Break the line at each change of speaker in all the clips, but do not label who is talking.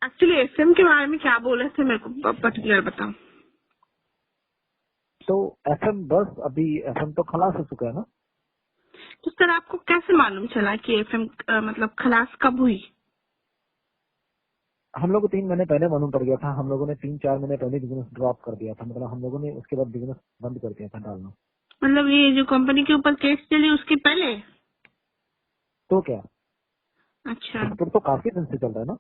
Actually FM के बारे में क्या बोले थे मेरे को पर्टिकुलर बताओ।
तो एफएम बस अभी एफएम तो खलास हो चुका है ना।
तो सर आपको कैसे मालूम चला कि एफएम मतलब खलास कब हुई?
हम लोग को 3 महीने पहले मालूम पड़ गया था। हम लोगों ने 3-4 महीने पहले बिजनेस ड्रॉप कर दिया था, मतलब हम लोगों ने उसके बाद बिजनेस बंद कर दिया था डालना।
मतलब ये जो कंपनी के ऊपर केस चली उसके पहले?
तो क्या
अच्छा,
उस पर तो काफी दिन से चल रहा है ना।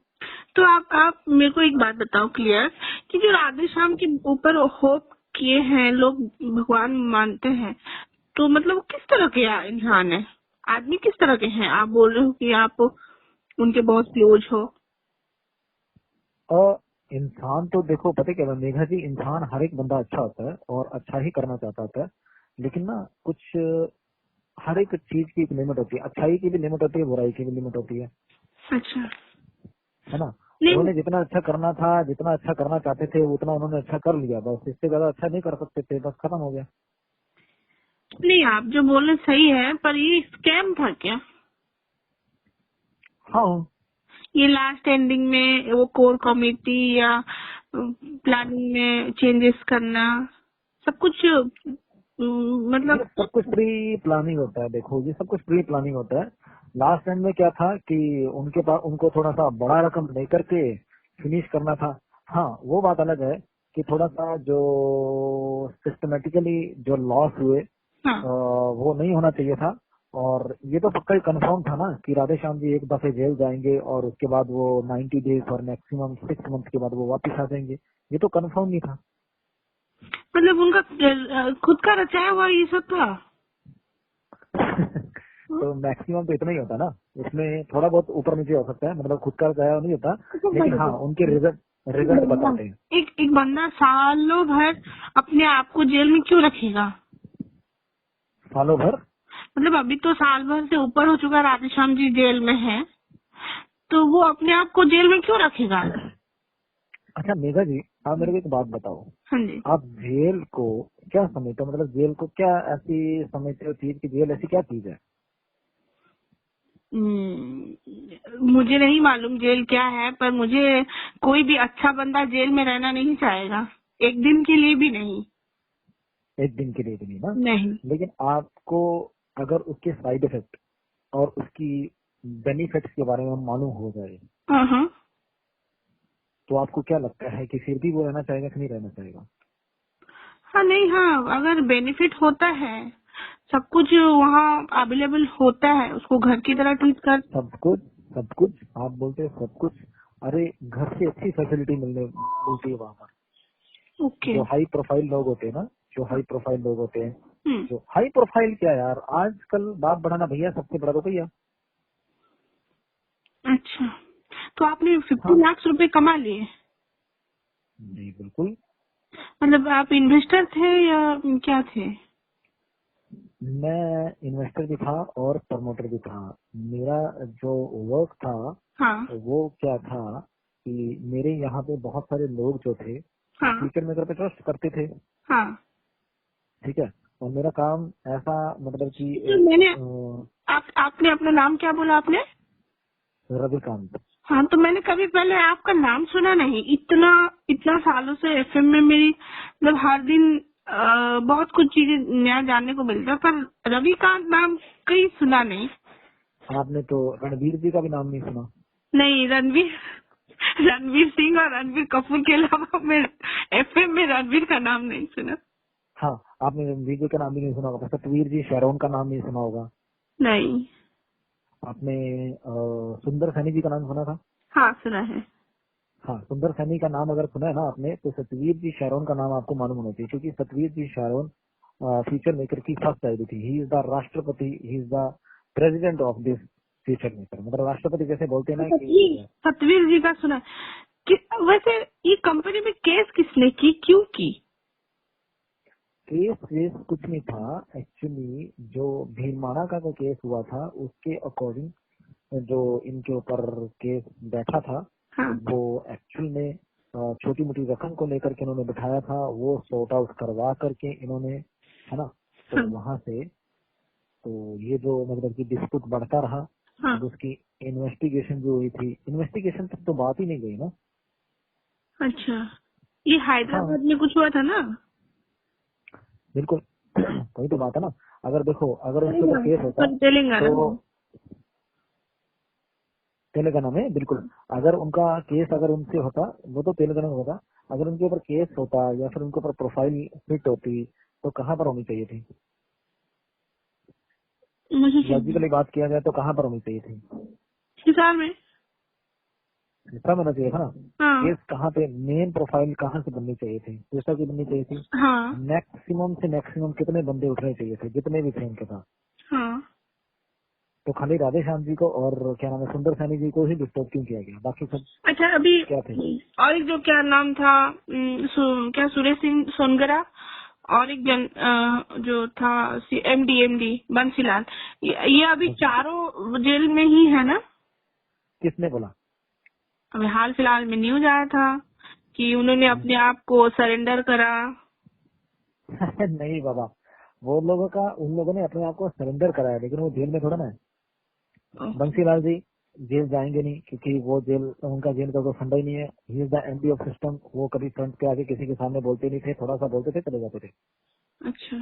तो आप मेरे को एक बात बताओ क्लियर, कि जो राधे श्याम के ऊपर होप किए हैं लोग, भगवान मानते हैं, तो मतलब वो किस तरह के इंसान है, आदमी किस तरह के हैं? आप बोल रहे हो कि आप उनके बहुत क्लोज हो।
और इंसान तो देखो पता है क्या है, मेघा जी, इंसान हर एक बंदा अच्छा होता है और अच्छा ही करना चाहता होता है, लेकिन ना कुछ हर एक चीज की एक लिमिट होती है। अच्छाई की भी लिमिट होती है, बुराई की भी लिमिट होती
अच्छा,
है ना।
नहीं
उन्होंने जितना अच्छा करना था, जितना अच्छा करना चाहते थे, उतना उन्होंने अच्छा कर लिया, बस इससे ज्यादा अच्छा नहीं कर सकते थे, बस खत्म हो गया।
नहीं, आप जो बोल रहे सही है, पर ये स्कैम था क्या?
हाँ,
ये लास्ट एंडिंग में वो कोर कमेटी या प्लानिंग में चेंजेस करना, सब कुछ
ये
मतलब।
सब कुछ प्री प्लानिंग होता है। देखो ये सब कुछ प्री प्लानिंग होता है। लास्ट एंड में क्या था कि उनके पास उनको थोड़ा सा बड़ा रकम लेकर के फिनिश करना था। हाँ, वो बात अलग है कि थोड़ा सा जो सिस्टमेटिकली जो लॉस हुए
हाँ,
वो नहीं होना चाहिए था। और ये तो पक्का ही कंफर्म था ना कि राधे श्याम जी एक दफे जेल जाएंगे और उसके बाद वो 90 डेज और मैक्सिमम 6 मंथ के बाद वो वापस आ जाएंगे। ये तो कंफर्म नहीं था।
मतलब उनका खुद का रचाया हुआ ये सब था।
तो मैक्सिमम तो इतना ही होता ना, इसमें थोड़ा बहुत ऊपर नीचे हो सकता है, मतलब खुद का गाया नहीं होता, लेकिन हाँ उनके रिजल्ट
एक
रिजल्ट
बंदा
बताते हैं।
एक बंदा सालों भर अपने आप को जेल में क्यों रखेगा?
सालों भर।
मतलब अभी तो साल भर से ऊपर हो चुका, राधेश्याम जी जेल में है, तो वो अपने आप को जेल में क्यों रखेगा?
अच्छा मेघा जी, आप मेरे को एक बात बताओ,
हाँ जी।
आप जेल को क्या समझते हो, मतलब जेल को क्या ऐसी समझते हो चीज की, जेल ऐसी क्या चीज है।
मुझे नहीं मालूम जेल क्या है, पर मुझे कोई भी अच्छा बंदा जेल में रहना नहीं चाहेगा, एक दिन के लिए भी नहीं।
एक दिन के लिए भी नहीं ना।
नहीं।
लेकिन आपको अगर उसके साइड इफेक्ट और उसकी बेनिफिट्स के बारे में मालूम हो जाए,
हाँ हाँ।
तो आपको क्या लगता है कि फिर भी वो रहना चाहेगा कि नहीं रहना चाहेगा।
हाँ नहीं, हाँ अगर बेनिफिट होता है, सब कुछ वहाँ अवेलेबल होता है, उसको घर की तरह ट्रीट कर।
सब कुछ, सब कुछ आप बोलते हैं सब कुछ। अरे घर से अच्छी फैसिलिटी मिलती है वहाँ पर।
ओके।
जो हाई प्रोफाइल लोग होते हैं ना, जो हाई प्रोफाइल लोग होते हैं,
हम्म।
जो हाई प्रोफाइल क्या यार, आजकल बाप बढ़ाना भैया सबसे बड़ा तो भैया।
अच्छा, तो आपने 50
हाँ
लाख रुपए कमा लिए?
जी बिल्कुल।
मतलब आप इन्वेस्टर थे या क्या थे?
मैं इन्वेस्टर भी था और प्रमोटर भी था। मेरा जो वर्क था
हाँ
वो क्या था कि मेरे यहाँ पे बहुत सारे लोग जो थे वो
हाँ
फ्यूचर मेकर पे ट्रस्ट करते थे।
हाँ।
ठीक है, और मेरा काम ऐसा मतलब कि
तो मैंने आपने अपना नाम क्या बोला आपने?
रविकांत।
हाँ, तो मैंने कभी पहले आपका नाम सुना नहीं। इतना इतना सालों से एफएम में मेरी मतलब हर दिन बहुत कुछ चीजें नया जानने को मिलता है, पर रविकांत नाम कहीं सुना नहीं।
आपने तो रणवीर जी का भी नाम नहीं सुना।
नहीं, रणवीर रणवीर सिंह और रणवीर कपूर के अलावा मैं एफएम में रणवीर का नाम नहीं सुना।
हाँ, आपने रणवीर जी का नाम भी नहीं सुना होगा, सतवीर जी शहरोन का नाम नहीं सुना होगा।
नहीं।
आपने सुंदर सैनी जी का नाम सुना था।
हाँ, सुना है।
हाँ, सुंदर सैनी का नाम अगर सुना है ना आपने, तो सतवीर जी शहरोन का नाम आपको मालूम होना चाहिए, क्योंकि सतवीर जी शहरोन फ्यूचर मेकर की फर्स्ट चाइल्ड थी। ही इज द राष्ट्रपति, he is the president of this future maker, मतलब राष्ट्रपति जैसे बोलते हैं ना कि
सतवीर जी का सुना है। वैसे ये कंपनी में केस किसने की, क्यों की?
केस वेस कुछ नहीं था एक्चुअली। जो भीलमाणा का जो केस हुआ था उसके अकॉर्डिंग जो इनके ऊपर केस बैठा था,
हाँ
वो एक्चुअल में छोटी मोटी रकम को लेकर के इन्होंने बिठाया था, वो सॉर्ट आउट करवा करके इन्होंने, है ना। तो
हाँ
वहां से तो ये जो मतलब कि डिस्प्यूट बढ़ता रहा।
हाँ।
अब उसकी इन्वेस्टिगेशन जो हुई थी, इन्वेस्टिगेशन तक तो बात ही नहीं गई ना।
अच्छा, ये
हाँ
हैदराबाद में कुछ हुआ था ना?
बिल्कुल। वही तो बात है ना। अगर देखो, अगर उसके ऊपर केस होता
तेलंगाना तेलंगाना
तो
में।
तेलंगाना में बिल्कुल, अगर उनका केस अगर उनसे होता, वो तो तेलंगाना में होता, अगर उनके ऊपर केस होता या फिर उनके ऊपर प्रोफाइल फिट होती तो कहाँ पर होनी चाहिए थी?
मुझे
लॉजिकली बात किया जाए तो कहाँ पर होनी चाहिए थी?
हिसार में।
दूसरा होना चाहिए था ना।
हाँ
केस कहाँ पे, मेन प्रोफाइल कहाँ से बननी चाहिए थी? दूसरा की बननी चाहिए थी।
हाँ
मैक्सिमम से मैक्सिमम कितने बंदे उठने चाहिए थे, जितने भी थे उनके पास?
हाँ।
तो खाली राधे श्याम जी को और क्या नाम है सुंदर सैनी जी को ही डिस्टर्ब क्यों किया गया? बाकी सब
अच्छा, अभी
क्या थे?
और एक जो क्या नाम था, क्या सुरेश सिंह सोनगरा, और एक जो था एमडी बंसीलाल, ये अभी चारों जेल में ही है ना?
किसने बोला?
अभी हाल फिलहाल में न्यूज आया था कि उन्होंने अपने आप को सरेंडर करा।
नहीं बाबा, वो लोगों का, उन लोगों ने अपने आप को सरेंडर कराया, लेकिन वो जेल में थोड़ा ना है। बंसीलाल जी जेल जाएंगे नहीं, क्योंकि वो जेल, उनका जेल का कोई फंडा ही नहीं है। He is the MD of system. वो कभी फ्रंट पे आके किसी के सामने बोलते नहीं थे, थोड़ा सा बोलते थे चले जाते थे।
अच्छा,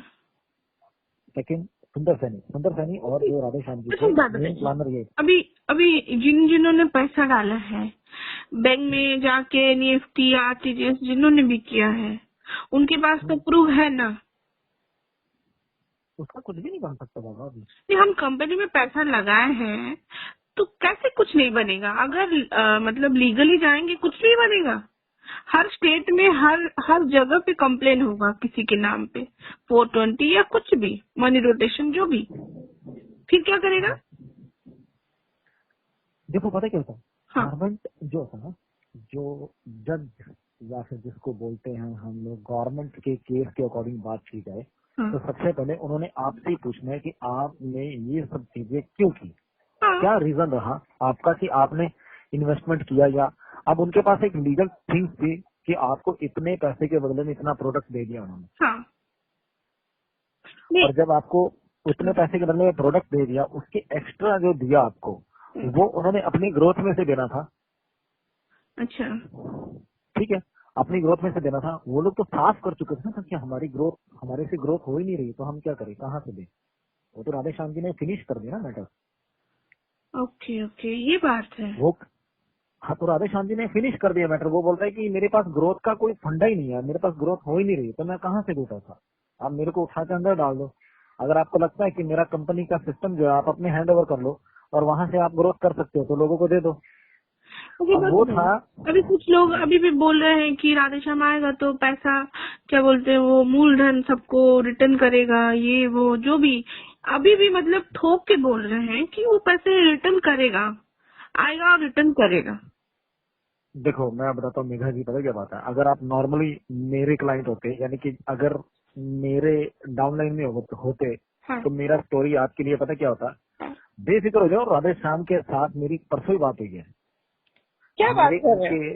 लेकिन सुंदर सैनी और जो राधे श्याम जी
अच्छा
थे,
एक बात
मेन
बताइए,
प्लानर ये।
अभी अभी जिन्होंने पैसा डाला है बैंक में जाके, एनईएफटी आरटीजीएस जिन्होंने भी किया है, उनके पास तो प्रूफ है ना?
उसका कुछ भी नहीं बन सकता बाबा अभी।
नहीं, हम कंपनी में पैसा लगाए हैं तो कैसे कुछ नहीं बनेगा? अगर मतलब लीगली जाएंगे कुछ नहीं बनेगा। हर स्टेट में हर हर जगह पे कंप्लेन होगा किसी के नाम पे, 420 या कुछ भी, मनी रोटेशन जो भी, फिर क्या करेगा?
देखो पता क्या होता है,
हाँ
गवर्नमेंट जो होता है ना, जो जज या फिर जिसको बोलते हैं हम लोग, गवर्नमेंट के केस के अकॉर्डिंग बात की जाए
हाँ
तो सबसे पहले उन्होंने आपसे ही पूछना है कि आपने ये सब चीजें क्यों की,
हाँ
क्या रीजन रहा आपका कि आपने इन्वेस्टमेंट किया। या अब उनके पास एक लीगल थिंग्स थी कि आपको इतने पैसे के बदले में इतना प्रोडक्ट दे दिया उन्होंने,
हाँ। नहीं।
और जब आपको उतने पैसे के बदले में प्रोडक्ट दे दिया, उसके एक्स्ट्रा जो दिया आपको, वो उन्होंने अपनी ग्रोथ में से देना था।
अच्छा,
ठीक है, अपनी ग्रोथ में से देना था। वो लोग तो साफ कर चुके थे ना कि हमारी ग्रोथ, हमारे से ग्रोथ हो ही नहीं रही, तो हम क्या करें, कहाँ से दें? वो तो राधे श्याम जी ने फिनिश कर दिया ना मैटर।
ओके ओके, ये बात है।
वो, हाँ, तो राधे श्याम जी ने फिनिश कर दिया मैटर। वो बोल रहे हैं कि मेरे पास ग्रोथ का कोई फंडा ही नहीं है, मेरे पास ग्रोथ हो ही नहीं रही, तो मैं कहाँ से दूं पैसा? आप मेरे को उठा के अंदर डाल दो। अगर आपको लगता है कि मेरा कंपनी का सिस्टम जो है आप अपने हैंड ओवर कर लो और वहां से आप ग्रोथ कर सकते हो, तो लोगों को दे दो।
मुझे
अब
बात
वो
बताइए,
था।
अभी कुछ लोग अभी भी बोल रहे हैं कि राधेश्याम आएगा तो पैसा, क्या बोलते हैं वो, मूलधन सबको रिटर्न करेगा, ये वो जो भी, अभी भी मतलब ठोक के बोल रहे हैं कि वो पैसे रिटर्न करेगा, आएगा और रिटर्न करेगा।
देखो मैं बताता हूँ मेघा जी, पता क्या बात है, अगर आप नॉर्मली मेरे क्लाइंट होते, यानी कि अगर मेरे डाउनलाइन में होते
हाँ
तो मेरा स्टोरी आपके लिए पता क्या होता?
हाँ।
बेफिक्र हो जाओ, राधे श्याम के साथ मेरी परसों ही बात हुई है।
क्या बात
मेरे
कर रहे
उनके,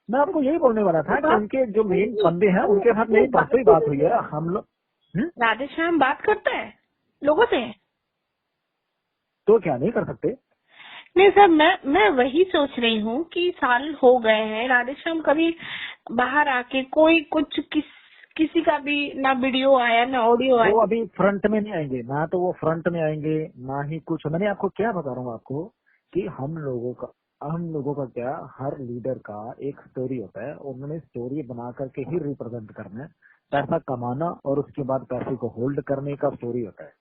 मैं आपको यही बोलने वाला था कि उनके जो मेन बंदे हैं उनके साथ मेरी परसों ही बात हुई
हो?
है। हम लोग
राधेश्याम बात करता है लोगों से?
तो क्या नहीं कर सकते?
नहीं सर, मैं वही सोच रही हूँ कि साल हो गए हैं, राधेश्याम कभी बाहर आके कोई कुछ किसी का भी ना वीडियो आया ना ऑडियो
वो
आया।
अभी फ्रंट में नहीं आएंगे ना, तो वो फ्रंट में आएंगे ना ही कुछ। मैंने आपको क्या बता रहा हूँ आपको कि हम लोगों का क्या, हर लीडर का एक स्टोरी होता है, उन्होंने स्टोरी बना करके ही रिप्रेजेंट करना है। पैसा कमाना और उसके बाद पैसे को होल्ड करने का स्टोरी होता है।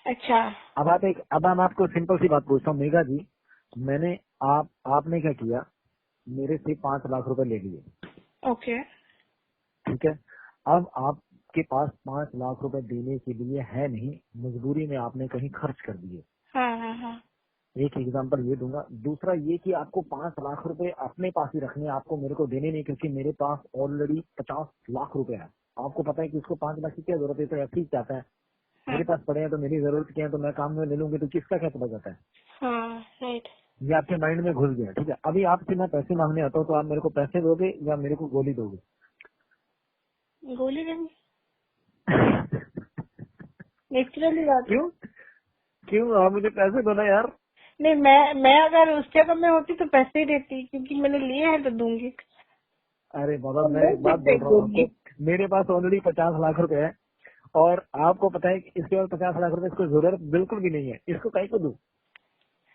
अच्छा।
अब मैं आपको सिंपल सी बात पूछता हूँ मेघा जी, मैंने आपने क्या किया, मेरे से 5 लाख रुपए ले लिए,
ओके।
ठीक है। अब आपके पास 5 लाख रुपए देने के लिए है नहीं, मजबूरी में आपने कहीं खर्च कर दिए।
हाँ हाँ हाँ।
एक एग्जांपल ये दूंगा। दूसरा ये कि आपको 5 लाख रुपए अपने पास ही रखने हैं, आपको मेरे को देने नहीं, क्योंकि मेरे पास ऑलरेडी 50 लाख रुपए है। आपको पता है कि उसको 5 लाख की क्या जरूरत है, तो ऐसे ही चाहता है।
हाँ
मेरे पास पड़े हैं तो मेरी जरूरत क्या है, तो मैं काम में ले लूंगी, तो किसका क्या पता जाता है?
हाँ। राइट।
ये आपके माइंड में घुस गया, ठीक है। अभी आपसे मैं पैसे मांगने आता हूँ तो आप मेरे को पैसे दोगे या मेरे को गोली दोगे?
गोली देंगे, नेचुरली बात है।
क्यों? क्यों आप मुझे पैसे दो ना यार।
नहीं, मैं अगर उस जगह में होती तो पैसे ही देती, क्योंकि मैंने लिए हैं तो दूंगी।
अरे बाबा,
तो
मैं
मैं
एक
फिर
बात
से
बोल रहा हूँ
दूंगी।
आपको, मेरे पास ऑलरेडी 50 लाख रुपए है, और आपको पता है कि इसके बाद 50 लाख रुपए इसको जरूरत बिल्कुल भी नहीं है, इसको कहीं को दूं?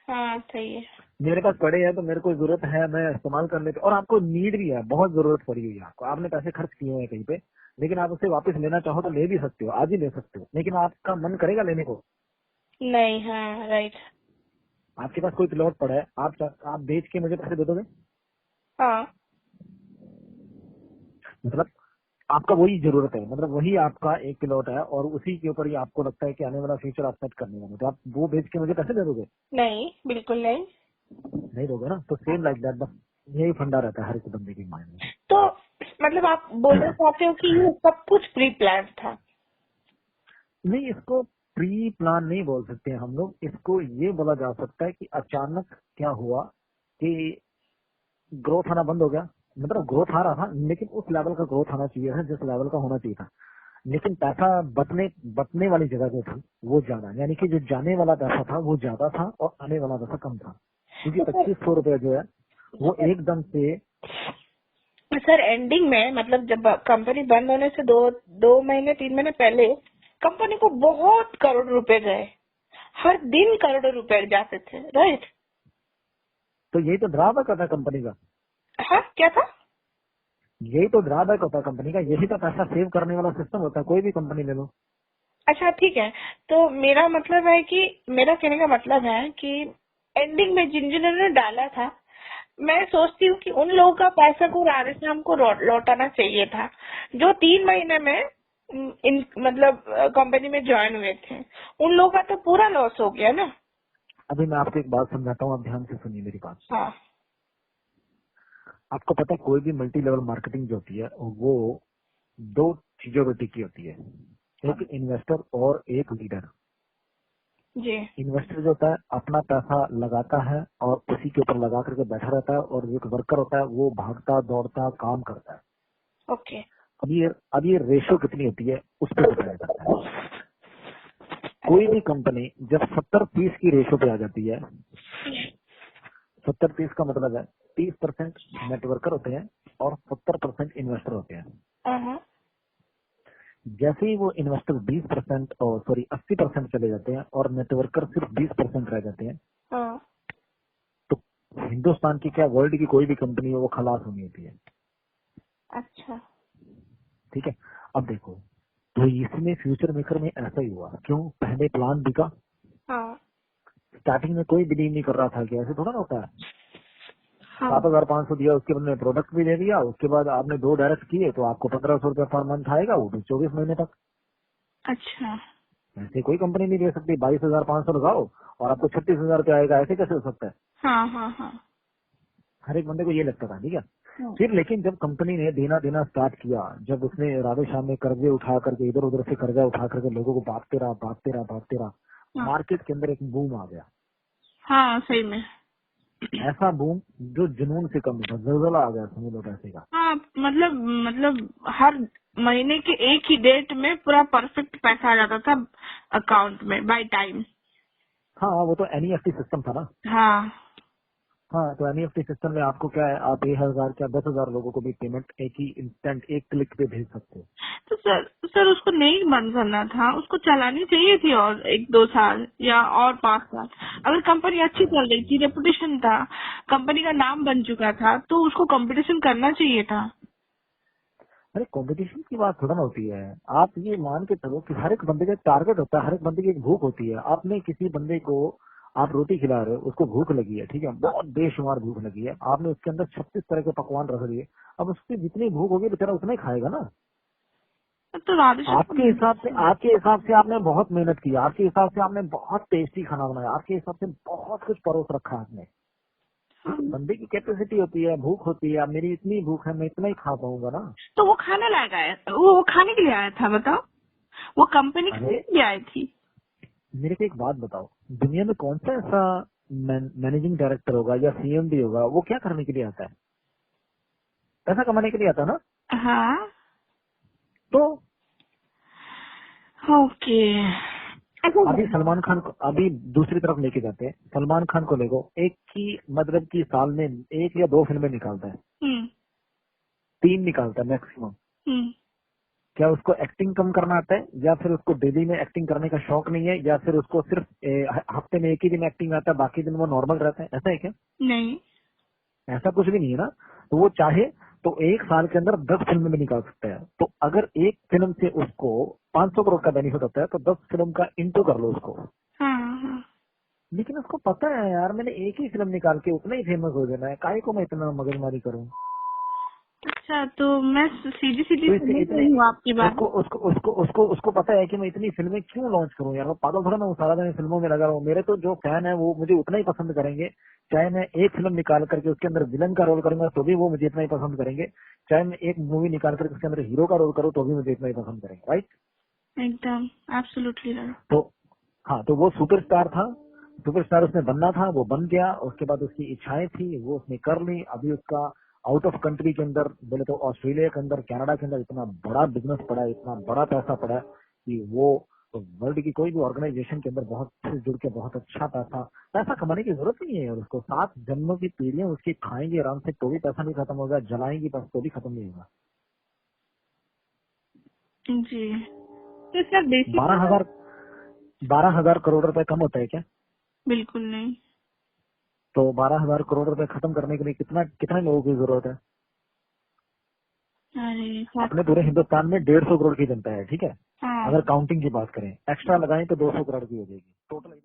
हाँ सही है।
मेरे पास पड़े हैं तो मेरे को जरूरत है, मैं इस्तेमाल कर लेता हूँ। और आपको नीड भी है, बहुत जरूरत पड़ी हुई है आपको, आपने पैसे खर्च किए हैं कहीं पे, लेकिन आप उसे वापस लेना चाहो तो ले भी सकते हो, आज ही ले सकते हो, लेकिन आपका मन करेगा लेने को?
नहीं, हाँ राइट।
आपके पास कोई प्लॉट पड़ा है, आप बेच के मुझे पैसे दे दोगे?
हाँ
मतलब आपका वही जरूरत है, मतलब वही आपका एक प्लॉट है, और उसी के ऊपर ही आपको लगता है कि आने वाला फ्यूचर आप सेट करने वाले, तो आप वो बेच के मुझे पैसे दे दोगे?
नहीं, बिल्कुल नहीं।
नहीं दोगे ना? तो सेम लाइक दैट, बस यही फंडा रहता है हर एक बंदे के माइंड में।
तो मतलब आप बोलना चाहते हो कि ये सब कुछ प्री प्लान था?
नहीं, इसको प्री प्लान नहीं बोल सकते हैं हम लोग, इसको ये बोला जा सकता है कि अचानक क्या हुआ कि ग्रोथ आना बंद हो गया। मतलब ग्रोथ आ रहा था, लेकिन उस लेवल का ग्रोथ आना चाहिए था जिस लेवल का होना चाहिए था, लेकिन पैसा बटने बटने वाली जगह जो थी वो ज्यादा, यानी कि जो जाने वाला पैसा था वो ज्यादा था और आने वाला पैसा कम था, क्योंकि
तो सर
2500 रुपया जो है वो एकदम से।
सर एंडिंग में, मतलब जब कंपनी बंद होने से दो दो महीने 3 महीने पहले कंपनी को बहुत करोड़ रुपए गए। हर दिन करोड़ों रुपए जाते थे, राइट?
तो यही तो ड्रॉबैक होता है कंपनी का,
हाँ, क्या था?
यही तो ड्रॉबैक होता है कंपनी का, यही तो पैसा सेव करने वाला सिस्टम होता है, कोई भी कंपनी ले लो।
अच्छा ठीक है। तो मेरा मतलब है कि, मेरा कहने का मतलब है कि एंडिंग में जिन जिन्होंने डाला था, मैं सोचती हूँ कि उन लोगों का पैसा को राधेश्याम को लौटाना चाहिए था, जो 3 महीने में इन मतलब कंपनी में ज्वाइन हुए थे। उन लोगों का तो पूरा लॉस हो गया ना।
अभी मैं आपको एक बात समझाता हूँ, आप ध्यान से सुनिए मेरी बात।
हाँ
आपको पता है कोई भी मल्टी लेवल मार्केटिंग जो होती है वो दो चीजों पे टिकी होती है, एक इन्वेस्टर और एक लीडर।
जी।
इन्वेस्टर जो होता है अपना पैसा लगाता है और उसी के ऊपर लगा करके बैठा रहता है, और जो एक वर्कर होता है वो भागता दौड़ता काम करता है।
ओके।
अब ये रेशो कितनी होती है उस पर डिपेंड करता है। कोई भी कंपनी जब 70-30 की रेशो पे आ जाती है, 70-30 का मतलब है 30% नेटवर्कर होते हैं और 70% इन्वेस्टर होते हैं।
हाँ
जैसे ही वो इन्वेस्टर 20% और 80% चले जाते हैं और नेटवर्कर सिर्फ 20% रह जाते हैं,
हाँ।
तो हिंदुस्तान की क्या वर्ल्ड की कोई भी कंपनी हो वो खलास होनी होती है।
अच्छा।
ठीक है, अब देखो, तो इसमें फ्यूचर मेकर में ऐसा ही हुआ, क्यों? पहले प्लान बिका,
हाँ
स्टार्टिंग में कोई बिलीव नहीं कर रहा था कि ऐसे थोड़ा ना होता है।
हाँ।
7,500 दिया, उसके बाद में प्रोडक्ट भी दे दिया, उसके बाद आपने 2 डायरेक्ट किए तो आपको 1,500 रुपया पर मंथ आएगा, वो भी 24 महीने तक।
अच्छा।
ऐसे कोई कंपनी नहीं दे सकती, 22,500 लगाओ और आपको 36,000 रुपया आएगा, ऐसे कैसे हो सकता है?
हाँ हाँ हाँ।
हर एक बंदे को ये लगता था, ठीक है।
हाँ।
फिर लेकिन जब कंपनी ने देना देना स्टार्ट किया, जब उसने राधे श्याम में कर्जे उठा करके इधर उधर से कर्जा उठा करके लोगों को बांटते रहा,
हाँ
मार्केट के अंदर एक बूम आ गया।
हाँ, सही में।
ऐसा बूम जो जुनून से कम नहीं था, जलजला आ गया समझ लो पैसे का।
हाँ मतलब हर महीने के एक ही डेट में पूरा परफेक्ट पैसा आ जाता था अकाउंट में बाय टाइम।
हाँ, वो तो एनईएफटी सिस्टम था ना।
हाँ।
हाँ, तो एनईएफटी सिस्टम में आपको क्या है, आप 1,000 क्या 10,000 लोगों को भी पेमेंट एक ही इंस्टेंट एक क्लिक पे भेज सकते हो।
तो सर उसको नहीं बंद करना था, उसको चलानी चाहिए थी और 1-2 साल या और 5 साल। अगर कंपनी अच्छी चल रही थी, रेपुटेशन था, कंपनी का नाम बन चुका था, तो उसको कंपटीशन करना चाहिए था।
अरे कंपटीशन की बात थोड़ा ना होती है, आप ये मान के चलो कि हर एक बंदे का एक टारगेट होता है, हर एक बंदे की एक भूख होती है। आपने किसी बंदे को आप रोटी खिला रहे हो, उसको भूख लगी है, ठीक है, बहुत बेशुमार भूख लगी है, आपने उसके अंदर 36 तरह के पकवान रख दिए, अब उसकी जितनी भूख होगी बेचारा उतना ही खाएगा ना।
तो राधेश्याम।
आपके हिसाब से आपने बहुत मेहनत की, आपके हिसाब से आपने बहुत टेस्टी खाना बनाया, आपके हिसाब से बहुत कुछ परोस रखा आपने। बंदे की कैपेसिटी होती है, भूख होती है, अब मेरी इतनी भूख है मैं इतना ही खा पाऊंगा ना।
तो वो खाने लायक आया, वो खाने के लिए आया था, बताओ। वो कंपनी
अरे
खाने के लिए आई थी।
मेरे को एक बात बताओ, दुनिया में कौन सा ऐसा मैनेजिंग डायरेक्टर होगा या सीएमडी होगा, वो क्या करने के लिए आता है? पैसा कमाने के लिए आता है ना।
हाँ।
तो
ओके। अच्छा।
अभी सलमान खान को अभी दूसरी तरफ लेके जाते हैं, सलमान खान को लेको, एक की मतलब की साल में 1 या 2 फिल्में निकालता है,
हम्म
3 निकालता है मैक्सिमम।
हम्म
क्या उसको एक्टिंग कम करना आता है, या फिर उसको डेली में एक्टिंग करने का शौक नहीं है, या फिर उसको सिर्फ हफ्ते में एक ही दिन एक्टिंग आता है, बाकी दिन वो नॉर्मल रहता है, ऐसा है क्या?
नहीं।
ऐसा कुछ भी नहीं है ना। तो वो चाहे तो एक साल के अंदर 10 फिल्म में निकाल सकता है। तो अगर एक फिल्म से उसको 500 करोड़ का बेनिफिट होता है, तो 10 फिल्म का इंटू कर लो उसको।
हाँ हाँ।
लेकिन उसको पता है यार, मैंने एक ही फिल्म निकाल के उतना ही फेमस हो जाना है, काहे को मैं इतना मगजमारी करूं।
अच्छा, तो मैं सीधी सीधी
तो इससे
समझ
इतने
रही हूँ आपकी बात।
उसको उसको उसको उसको उसको पता है कि मैं इतनी फिल्में क्यों लॉन्च करूं यार, वो पागल थोड़ा मैं सारा दिन फिल्मों में लगा रहा हूँ। मेरे तो जो फैन है वो मुझे उतना ही पसंद करेंगे, चाहे मैं एक फिल्म निकाल करके उसके अंदर विलन का रोल करूंगा तो भी वो मुझे इतना ही पसंद करेंगे, चाहे मैं एक मूवी निकाल करके उसके अंदर हीरो का रोल करूँ तो भी मुझे इतना ही पसंद करेंगे, राइट।
एकदम एब्सोल्युटली राइट।
तो हाँ, तो वो सुपरस्टार था, सुपरस्टार उसने बनना था, वो बन गया। उसके बाद उसकी इच्छाएं थी, वो उसने कर ली। अभी उसका आउट ऑफ कंट्री के अंदर बोले तो ऑस्ट्रेलिया के अंदर, कनाडा के अंदर इतना बड़ा बिजनेस पड़ा है, इतना बड़ा पैसा पड़ा है कि वो वर्ल्ड की कोई भी ऑर्गेनाइजेशन के अंदर बहुत से जुड़ के बहुत अच्छा पैसा पैसा कमाने की जरूरत नहीं है। और उसको 7 जन्मों की पीढ़ियां उसकी खाएंगी आराम से तो भी पैसा नहीं खत्म होगा, जलाएंगी बस तो भी खत्म नहीं होगा।
जी, तो सर
बारह
बेसिकली
हजार 12,000 करोड़ रुपए कम होता है क्या?
बिल्कुल नहीं।
तो 12,000 करोड़ रुपए खत्म करने के लिए कितना कितने लोगों की जरूरत है?
अरे
अपने पूरे हिंदुस्तान में 150 करोड़ की जनता है, ठीक है।
हाँ।
अगर काउंटिंग की बात करें, एक्स्ट्रा लगाएं तो 200 करोड़ की हो जाएगी टोटल।